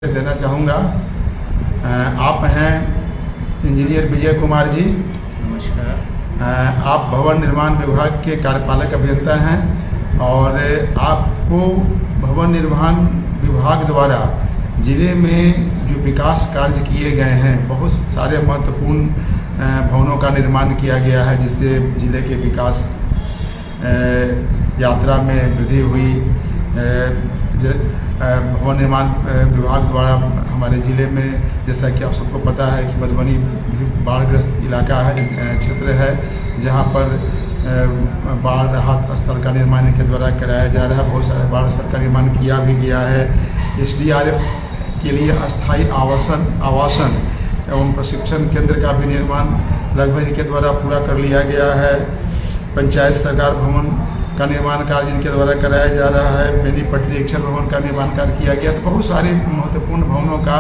देना चाहूँगा। आप हैं इंजीनियर विजय कुमार जी। नमस्कार। आप भवन निर्माण विभाग के कार्यपालक अभियंता हैं और आपको भवन निर्माण विभाग द्वारा ज़िले में जो विकास कार्य किए गए हैं, बहुत सारे महत्वपूर्ण भवनों का निर्माण किया गया है, जिससे ज़िले के विकास यात्रा में वृद्धि हुई। भवन निर्माण विभाग द्वारा हमारे ज़िले में, जैसा कि आप सबको पता है कि मधुबनी भी बाढ़ग्रस्त इलाका है, क्षेत्र है, जहां पर बाढ़ राहत स्थल का निर्माण इनके द्वारा कराया जा रहा है। बहुत सारे बाढ़ स्थल का निर्माण किया भी गया है। SDRF के लिए अस्थायी आवासन एवं प्रशिक्षण केंद्र का भी निर्माण लगभग इनके द्वारा पूरा कर लिया गया है। पंचायत सरकार भवन का निर्माण कार्य इनके द्वारा कराया जा रहा है। बेनीपट्टी निरीक्षण भवन का निर्माण कार्य किया गया। तो बहुत सारे महत्वपूर्ण भवनों का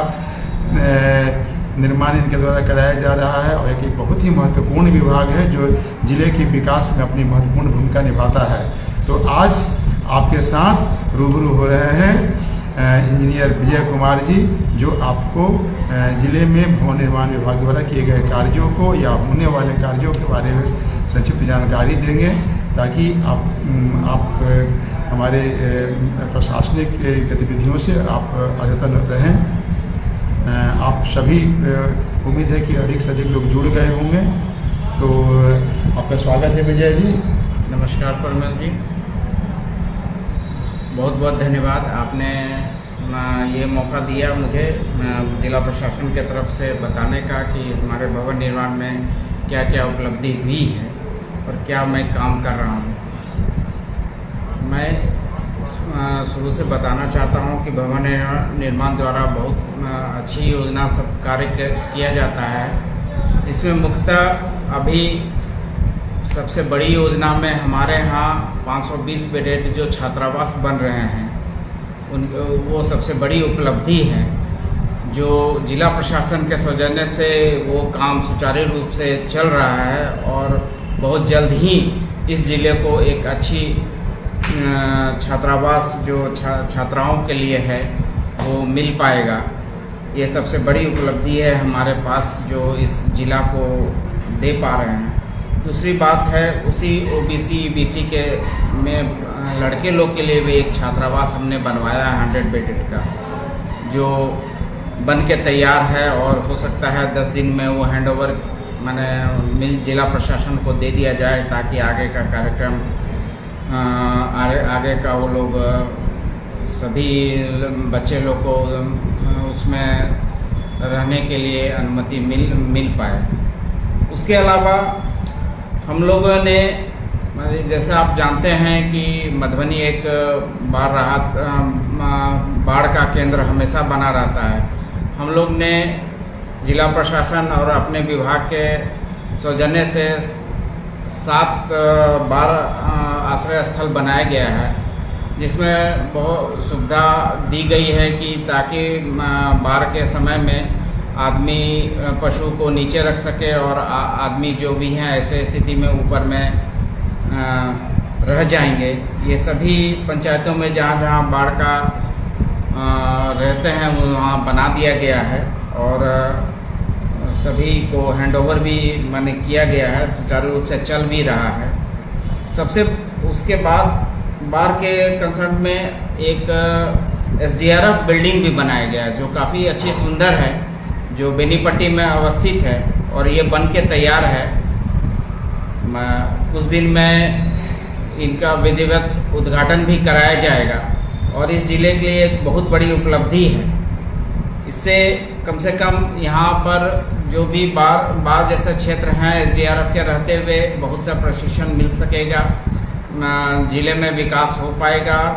निर्माण इनके द्वारा कराया जा रहा है और एक बहुत ही महत्वपूर्ण विभाग है जो जिले के विकास में अपनी महत्वपूर्ण भूमिका निभाता है। तो आज आपके साथ रूबरू हो रहे हैं इंजीनियर विजय कुमार जी, जो आपको ज़िले में भवन निर्माण विभाग द्वारा किए गए कार्यों को या होने वाले कार्यों के बारे में संक्षिप्त जानकारी देंगे, ताकि आप हमारे प्रशासनिक गतिविधियों से आप अद्यतन रहें। आप सभी उम्मीद है कि अधिक से अधिक लोग जुड़ गए होंगे। तो आपका स्वागत है विजय जी। नमस्कार परमल जी, बहुत बहुत धन्यवाद। आपने ये मौका दिया मुझे जिला प्रशासन के तरफ से बताने का कि हमारे भवन निर्माण में क्या क्या उपलब्धि हुई है और क्या मैं काम कर रहा हूँ। मैं शुरू से बताना चाहता हूँ कि भवन निर्माण द्वारा बहुत अच्छी योजना सब कार्य किया जाता है। इसमें मुख्यतः अभी सबसे बड़ी योजना में हमारे यहाँ 520 बेडेड जो छात्रावास बन रहे हैं, वो सबसे बड़ी उपलब्धि है, जो जिला प्रशासन के सौजन्य से वो काम सुचारू रूप से चल रहा है और बहुत जल्द ही इस ज़िले को एक अच्छी छात्रावास जो छात्राओं के लिए है वो मिल पाएगा। ये सबसे बड़ी उपलब्धि है हमारे पास जो इस ज़िला को दे पा रहे हैं। दूसरी बात है, उसी OBC EBC के में लड़के लोग के लिए भी एक छात्रावास हमने बनवाया है 100 बेडेड का, जो बन के तैयार है और हो सकता है 10 दिन में वो हैंडओवर मिल जिला प्रशासन को दे दिया जाए, ताकि आगे का कार्यक्रम आगे का वो लोग सभी बच्चे लोग को उसमें रहने के लिए अनुमति मिल पाए। उसके अलावा हम लोगों ने, जैसे आप जानते हैं कि मधुबनी एक बाढ़ का केंद्र हमेशा बना रहता है। हम लोग ने जिला प्रशासन और अपने विभाग के सौजन्य से 7 बाढ़ आश्रय स्थल बनाया गया है, जिसमें बहुत सुविधा दी गई है कि ताकि बाढ़ के समय में आदमी पशु को नीचे रख सके और आदमी जो भी हैं ऐसे स्थिति में ऊपर में रह जाएंगे। ये सभी पंचायतों में जहाँ जहाँ बाढ़ का रहते हैं वहाँ बना दिया गया है और सभी को हैंडओवर भी किया गया है, सुचारू रूप से चल भी रहा है। सबसे उसके बाद बाढ़ के कंसर्न में एक SDRF बिल्डिंग भी बनाया गया है, जो काफ़ी अच्छी सुंदर है, जो बेनीपट्टी में अवस्थित है और ये बन के तैयार है। कुछ दिन में इनका विधिवत उद्घाटन भी कराया जाएगा और इस ज़िले के लिए एक बहुत बड़ी उपलब्धि है। इससे कम से कम यहाँ पर जो भी बाढ़ जैसे क्षेत्र हैं, SDRF के रहते हुए बहुत सा प्रशिक्षण मिल सकेगा, ज़िले में विकास हो पाएगा।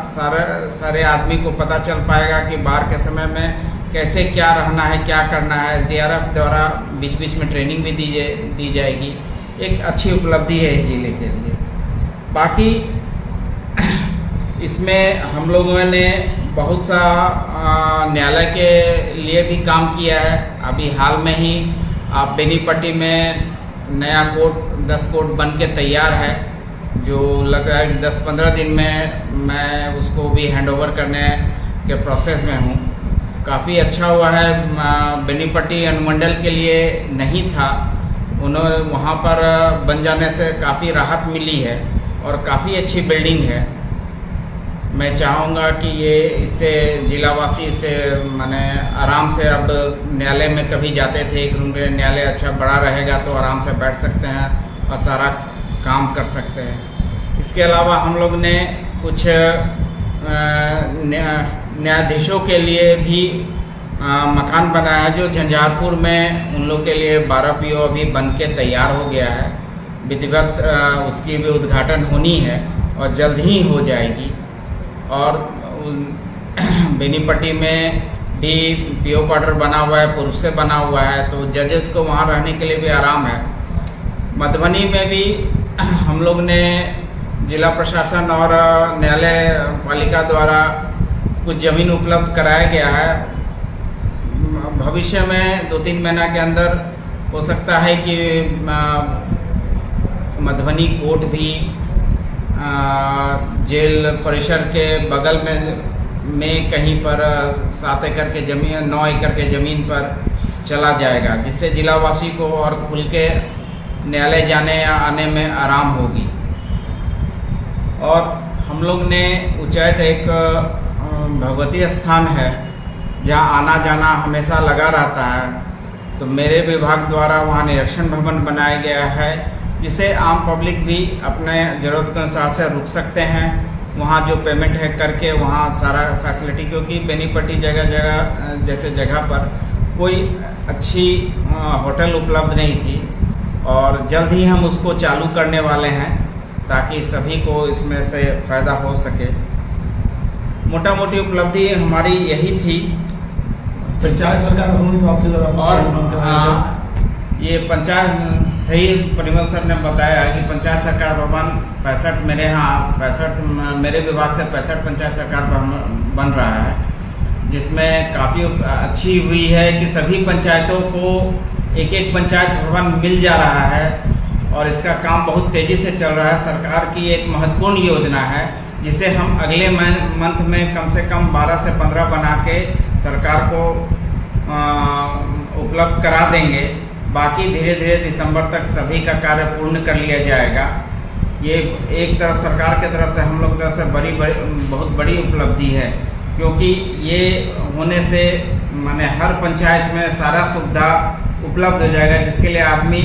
सारे आदमी को पता चल पाएगा कि बाढ़ के समय में कैसे क्या रहना है, क्या करना है। SDRF द्वारा बीच बीच में ट्रेनिंग भी दी जाएगी। एक अच्छी उपलब्धि है इस ज़िले के लिए। बाकी इसमें हम लोगों ने बहुत सा न्यायालय के लिए भी काम किया है। अभी हाल में ही आप बेनीपट्टी में नया कोर्ट 10 कोर्ट बन के तैयार है, जो लग रहा है 10-15 दिन में मैं उसको भी हैंडओवर करने के प्रोसेस में हूँ। काफ़ी अच्छा हुआ है। बेनीपट्टी अनुमंडल के लिए नहीं था, उन्होंने वहाँ पर बन जाने से काफ़ी राहत मिली है और काफ़ी अच्छी बिल्डिंग है। मैं चाहूँगा कि ये इससे जिलावासी इसे माने आराम से, अब न्यायालय में कभी जाते थे, एक रूम के न्यायालय अच्छा बड़ा रहेगा तो आराम से बैठ सकते हैं और सारा काम कर सकते हैं। इसके अलावा हम लोग ने कुछ न्यायाधीशों के लिए भी मकान बनाया जो झंझारपुर में उन लोग के लिए 12 PO अभी बन के तैयार हो गया है। विधिवत उसकी भी उद्घाटन होनी है और जल्द ही हो जाएगी। और बेनीपट्टी में भी PO क्वार्टर बना हुआ है, पूर्व से बना हुआ है, तो जजेस को वहाँ रहने के लिए भी आराम है। मधुबनी में भी हम लोग ने जिला प्रशासन और न्यायालय पालिका द्वारा कुछ ज़मीन उपलब्ध कराया गया है। भविष्य में 2-3 महीना के अंदर हो सकता है कि मधुबनी कोर्ट भी जेल परिसर के बगल में कहीं पर 7 एकड़ के जमीन, 9 एकड़ के ज़मीन पर चला जाएगा, जिससे जिलावासी को और खुल के न्यायालय जाने या आने में आराम होगी। और हम लोग ने उच्चैठ एक भगवती स्थान है जहाँ आना जाना हमेशा लगा रहता है, तो मेरे विभाग द्वारा वहाँ निरीक्षण भवन बनाया गया है, जिसे आम पब्लिक भी अपने ज़रूरत के अनुसार से रुक सकते हैं। वहाँ जो पेमेंट है करके वहाँ सारा फैसिलिटी, क्योंकि बेनीपट्टी जगह जैसे जगह पर कोई अच्छी होटल उपलब्ध नहीं थी और जल्द ही हम उसको चालू करने वाले हैं ताकि सभी को इसमें से फ़ायदा हो सके। मोटा मोटी उपलब्धि हमारी यही थी। पंचायत सरकार तो आपके द्वारा और ये पंचायत, सही परिमल सर ने बताया कि पंचायत सरकार भवन 65 मेरे यहाँ 65 मेरे विभाग से 65 पंचायत सरकार भवन बन रहा है, जिसमें काफ़ी अच्छी हुई है कि सभी पंचायतों को एक पंचायत भवन मिल जा रहा है और इसका काम बहुत तेज़ी से चल रहा है। सरकार की एक महत्वपूर्ण योजना है जिसे हम अगले मंथ में कम से कम 12 से 15 बना के सरकार को उपलब्ध करा देंगे। बाकी धीरे धीरे दिसंबर तक सभी का कार्य पूर्ण कर लिया जाएगा। ये एक तरफ सरकार के तरफ से, हम लोग की तरफ से बहुत बड़ी उपलब्धि है, क्योंकि ये होने से माने हर पंचायत में सारा सुविधा उपलब्ध हो जाएगा। जिसके लिए आदमी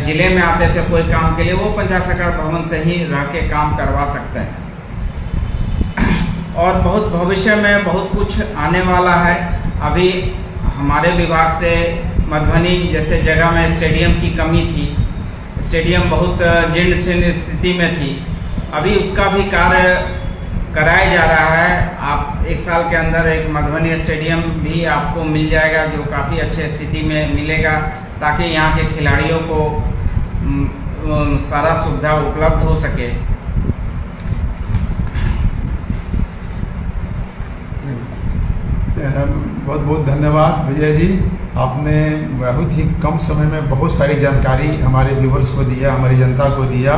जिले में आते थे कोई काम के लिए, वो पंचायत सरकार भवन से ही रह के काम करवा सकते हैं। और बहुत भविष्य में बहुत कुछ आने वाला है। अभी हमारे विभाग से मधुबनी जैसे जगह में स्टेडियम की कमी थी, स्टेडियम बहुत जीर्ण शीर्ण स्थिति में थी, अभी उसका भी कार्य कराया जा रहा है। आप 1 साल के अंदर एक मधुबनी स्टेडियम भी आपको मिल जाएगा जो काफ़ी अच्छे स्थिति में मिलेगा, ताकि यहाँ के खिलाड़ियों को सारा सुविधा उपलब्ध हो सके। बहुत बहुत धन्यवाद विजय जी, आपने बहुत ही कम समय में बहुत सारी जानकारी हमारे व्यूवर्स को दिया, हमारी जनता को दिया,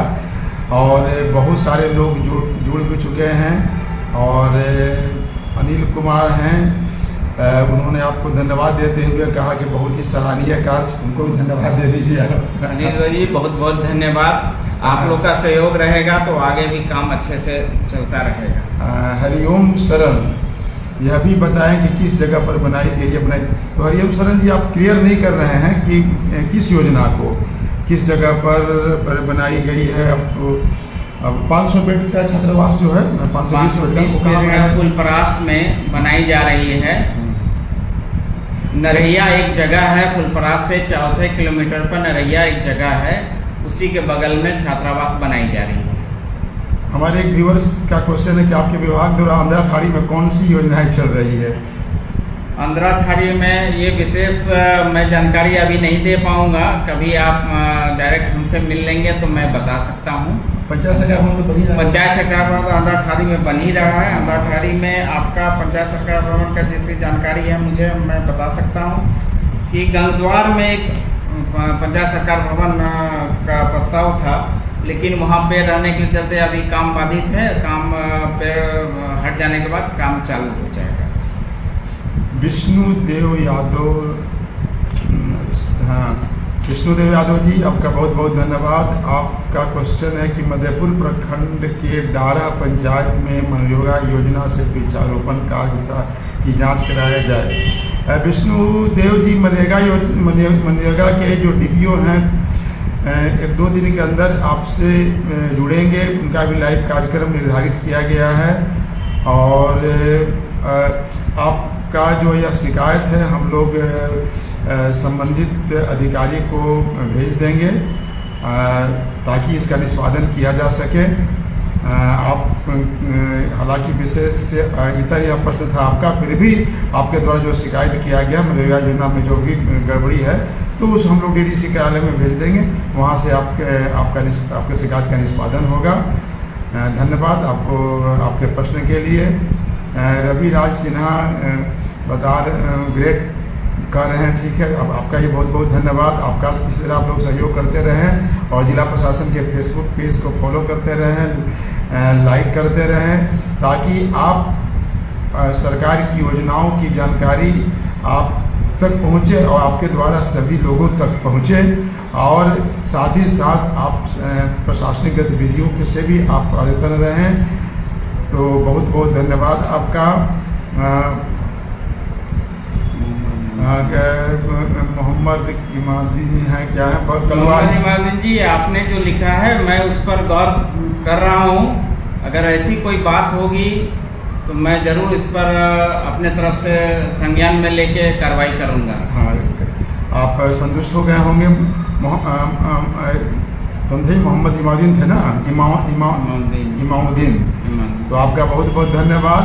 और बहुत सारे लोग जुड़ भी चुके हैं। और अनिल कुमार हैं, उन्होंने आपको धन्यवाद देते हुए कहा कि बहुत ही सराहनीय कार्य, उनको भी धन्यवाद दे दीजिए। अनिल भाई बहुत बहुत धन्यवाद। आप लोग का सहयोग रहेगा तो आगे भी काम अच्छे से चलता रहेगा। हरिओम सरन, यह भी बताएं कि किस जगह पर बनाई गई है। तो हरिओम सरन जी, आप क्लियर नहीं कर रहे हैं कि किस योजना को किस जगह पर बनाई गई है। अब 500 बेड का छात्रावास जो है 520 बेड का फुलपरास में बनाई जा रही है। नरैया एक जगह है, फुलपरास से 4 किलोमीटर पर नरैया एक जगह है, उसी के बगल में छात्रावास बनाई जा रही है। हमारे एक व्यूअर्स का क्वेश्चन है कि आपके विभाग द्वारा अंधराठाड़ी में कौन सी योजनाएं चल रही है। अंधराठाड़ी में ये विशेष मैं जानकारी अभी नहीं दे पाऊंगा, कभी आप डायरेक्ट हमसे मिल लेंगे तो मैं बता सकता हूँ। पंचायत सरकार भवन तो बन ही रहा है। पंचायत सरकार भवन तो अंधराठाड़ी में बन ही रहा है। अंधराठाड़ी में आपका पंचायत सरकार भवन का जैसी जानकारी है मुझे, मैं बता सकता हूँ कि गंगद्वार में एक पंचायत सरकार भवन का प्रस्ताव था, लेकिन वहाँ पे रहने के चलते अभी काम बाधित है। काम पे हट जाने के बाद काम चालू हो जाएगा। विष्णुदेव यादव, हाँ विष्णुदेव यादव जी, आपका बहुत बहुत धन्यवाद। आपका क्वेश्चन है कि मधेपुर प्रखंड के डारा पंचायत में मनरेगा योजना से वृक्षारोपण कार्य की जांच कराया जाए। विष्णुदेव जी, मनरेगा के जो डीपीओ हैं 1-2 दिन के अंदर आपसे जुड़ेंगे। उनका भी लाइव कार्यक्रम निर्धारित किया गया है और आपका जो यह शिकायत है हम लोग संबंधित अधिकारी को भेज देंगे ताकि इसका निष्पादन किया जा सके। आप हालांकि विशेष से इतर यह प्रश्न था आपका, फिर भी आपके द्वारा जो शिकायत किया गया मनरेगा योजना में जो भी गड़बड़ी है तो उस हम लोग डीडीसी कार्यालय में भेज देंगे, वहाँ से आपके शिकायत का निष्पादन होगा। धन्यवाद आपको आपके प्रश्न के लिए। रवि राज सिन्हा बता ग्रेट कर रहे हैं, ठीक है। अब आपका ही बहुत बहुत धन्यवाद। आपका इसी तरह आप लोग सहयोग करते रहें और जिला प्रशासन के फेसबुक पेज को फॉलो करते रहें, लाइक करते रहें, ताकि आप सरकार की योजनाओं की जानकारी आप तक पहुँचे और आपके द्वारा सभी लोगों तक पहुँचे और साथ ही साथ आप प्रशासनिक गतिविधियों से भी आप अद्यतन रहें। तो बहुत बहुत धन्यवाद आपका। मोहम्मद इमादीन है, क्या है मोहम्मद इमादीन जी, आपने जो लिखा है मैं उस पर गौर कर रहा हूँ। अगर ऐसी कोई बात होगी तो मैं जरूर इस पर अपने तरफ से संज्ञान में लेके कार्रवाई करूँगा। हाँ, आप संतुष्ट हो गए होंगे। मोहम्मद इमादीन थे ना, इमामुद्दीन। तो आपका बहुत बहुत धन्यवाद।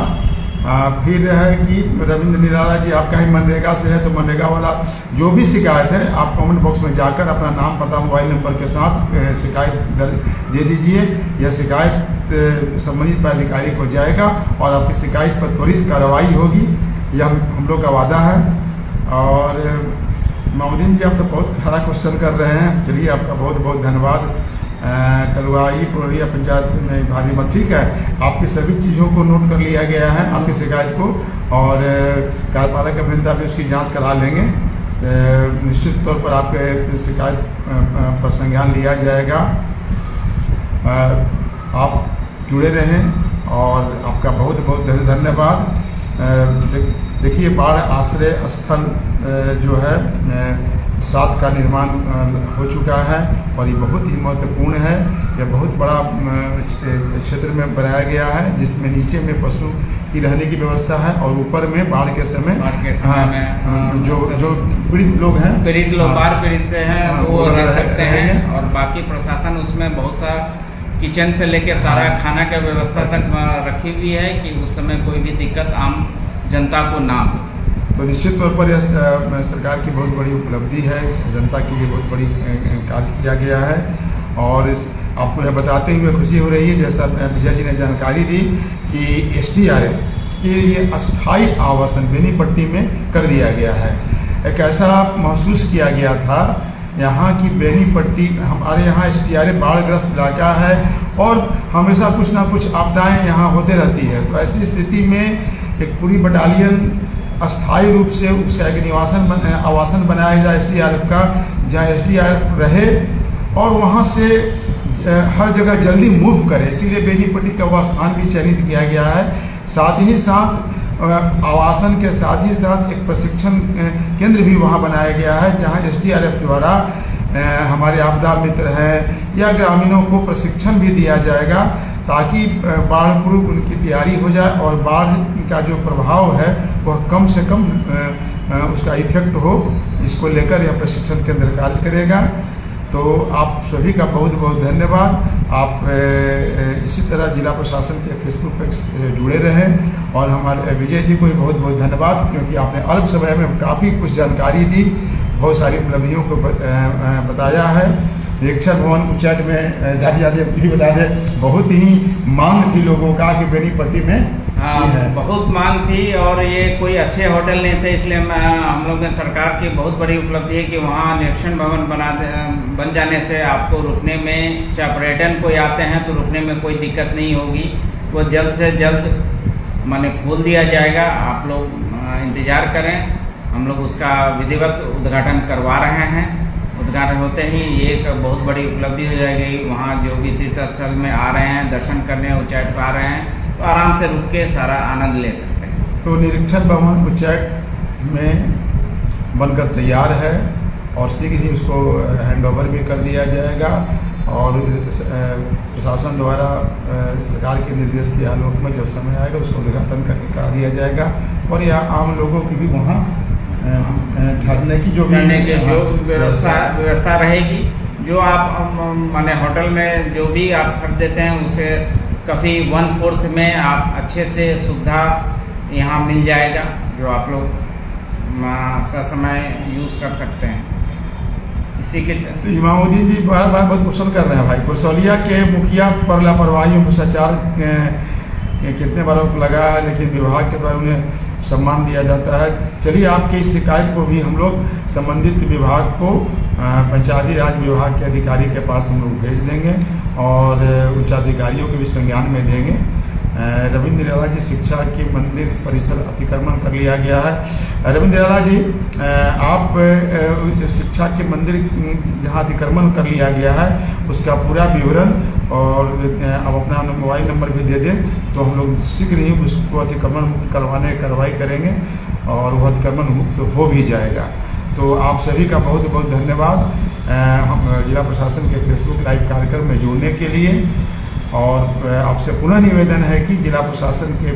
फिर है कि रविंद्र निराला जी, आपका ही मनरेगा से है, तो मनरेगा वाला जो भी शिकायत है आप कमेंट बॉक्स में जाकर अपना नाम, पता, मोबाइल नंबर के साथ शिकायत दे दीजिए। यह शिकायत संबंधित पदाधिकारी को जाएगा और आपकी शिकायत पर त्वरित कार्रवाई होगी, यह हम लोग का वादा है। और मामुद्दीन जी, आप तो बहुत सारा क्वेश्चन कर रहे हैं, चलिए आपका बहुत बहुत धन्यवाद। कलवाई पुररिया पंचायत में भारी मत, ठीक है। आपकी सभी चीज़ों को नोट कर लिया गया है, आपकी शिकायत को, और कार्यपालक अभियंता भी उसकी जांच करा लेंगे। निश्चित तौर पर आपके शिकायत पर संज्ञान लिया जाएगा। आप जुड़े रहें और आपका बहुत बहुत धन्यवाद। देखिए, बाढ़ आश्रय स्थल जो है 7 का निर्माण हो चुका है और ये बहुत ही महत्वपूर्ण है। यह बहुत बड़ा क्षेत्र में बनाया गया है, जिसमें नीचे में पशु की रहने की व्यवस्था है और ऊपर में बाढ़ के समय में जो पीड़ित लोग हैं, बाढ़ पीड़ित से हैं, वो रह सकते हैं। और बाकी प्रशासन उसमें बहुत सा किचन से लेके सारा खाना का व्यवस्था तक रखी हुई है कि उस समय कोई भी दिक्कत आम जनता को ना हो। तो निश्चित तौर पर यह सरकार की बहुत बड़ी उपलब्धि है, जनता के लिए बहुत बड़ी कार्य किया गया है। और आपको यह बताते हुए खुशी हो रही है, जैसा विजय जी ने जानकारी दी, कि SDRF के लिए अस्थायी आवासन बेनीपट्टी में कर दिया गया है। एक ऐसा महसूस किया गया था यहाँ की बेनीपट्टी, हमारे यहाँ SDRF बाढ़ग्रस्त इलाका है और हमेशा कुछ ना कुछ आपदाएं यहाँ होते रहती है। तो ऐसी स्थिति में एक पूरी बटालियन अस्थायी रूप से उसका एक आवासन बनाया जाए SDRF का, जहाँ SDRF रहे और वहाँ से हर जगह जल्दी मूव करे। इसीलिए बेनीपट्टी का वह स्थान भी चयनित किया गया है। साथ ही साथ आवासन के साथ ही साथ एक प्रशिक्षण केंद्र भी वहाँ बनाया गया है, जहाँ SDRF द्वारा हमारे आपदा मित्र हैं या ग्रामीणों को प्रशिक्षण भी दिया जाएगा, ताकि बाढ़ पूर्व उनकी तैयारी हो जाए और बाढ़ का जो प्रभाव है वह कम से कम उसका इफेक्ट हो। इसको लेकर यह प्रशिक्षण केंद्र कार्य करेगा। तो आप सभी का बहुत बहुत धन्यवाद। आप इसी तरह जिला प्रशासन के फेसबुक पर जुड़े रहें और हमारे विजय जी को भी बहुत बहुत धन्यवाद, क्योंकि आपने अल्प समय में काफ़ी कुछ जानकारी दी, बहुत सारी उपलब्धियों को बताया है। निरीक्षण भवन उच्चैठ में ज़्यादा भी बता दें, बहुत ही मांग थी लोगों का कि बेनीपट्टी में बहुत मांग थी और ये कोई अच्छे होटल नहीं थे, इसलिए हम लोग ने सरकार की बहुत बड़ी उपलब्धि है कि वहाँ निरीक्षण भवन बन जाने से आपको रुकने में, चाहे पर्यटन कोई आते हैं तो रुकने में कोई दिक्कत नहीं होगी। वो जल्द से जल्द माने खोल दिया जाएगा। आप लोग इंतज़ार करें। हम लोग उसका विधिवत उद्घाटन करवा रहे हैं। उद्घाटन होते ही ये एक बहुत बड़ी उपलब्धि हो जाएगी। वहाँ जो भी तीर्थ स्थल में आ रहे हैं, दर्शन करने उच्चैठ पर आ रहे हैं, तो आराम से रुक के सारा आनंद ले सकते हैं। तो निरीक्षण भवन उच्चैठ में बनकर तैयार है और शीघ्र ही उसको हैंडओवर भी कर दिया जाएगा और प्रशासन द्वारा सरकार के निर्देश के आलोक में जब समय आएगा उसको उद्घाटन करा दिया जाएगा और यहाँ आम लोगों की भी वहाँ ठहरने की जो व्यवस्था रहेगी। जो आप माने होटल में जो भी आप खर्च देते हैं उसे काफ़ी 1/4 में आप अच्छे से सुविधा यहाँ मिल जाएगा, जो आप लोग समय यूज़ कर सकते हैं। इसी के इमामुद्दीन जी बार बार बहुत क्वेश्चन कर रहे हैं भाई। पुरसौलिया के मुखिया पर लापरवाही और भ्रष्टाचार कितने बार लगा है, लेकिन विभाग के द्वारा उन्हें सम्मान दिया जाता है। चलिए आपकी इस शिकायत को भी हम लोग संबंधित विभाग को पंचायती राज विभाग के अधिकारी के पास हम लोग भेज देंगे और उच्चाधिकारियों के भी संज्ञान में देंगे। रविंद्र निराला जी शिक्षा के मंदिर परिसर अतिक्रमण कर लिया गया है। रविंद्र निराला जी आप शिक्षा के मंदिर जहां अतिक्रमण कर लिया गया है उसका पूरा विवरण और अब अपना मोबाइल नंबर भी दे दें तो हम लोग शीघ्र ही उसको अतिक्रमण मुक्त करवाने कार्रवाई करेंगे और वह अतिक्रमण मुक्त हो भी जाएगा। तो आप सभी का बहुत बहुत धन्यवाद जिला प्रशासन के फेसबुक लाइव कार्यक्रम में जुड़ने के लिए। और आपसे पुनः निवेदन है कि जिला प्रशासन के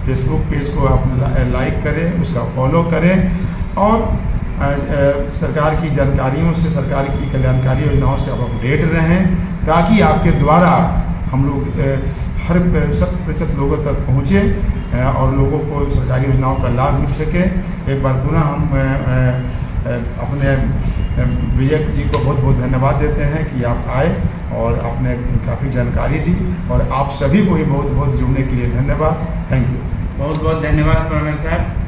फेसबुक पेज को आप लाइक करें, उसका फॉलो करें और सरकार की जानकारियों से, सरकार की कल्याणकारी योजनाओं से आप अपडेट रहें ताकि आपके द्वारा हम लोग हर 100% लोगों तक पहुँचे और लोगों को सरकारी योजनाओं का लाभ मिल सके। एक बार पुनः हम अपने विजय जी को बहुत बहुत धन्यवाद देते हैं कि आप आए और आपने काफ़ी जानकारी दी और आप सभी को भी बहुत बहुत जुड़ने के लिए धन्यवाद। Thank you. बहुत बहुत धन्यवाद प्रणव साहब।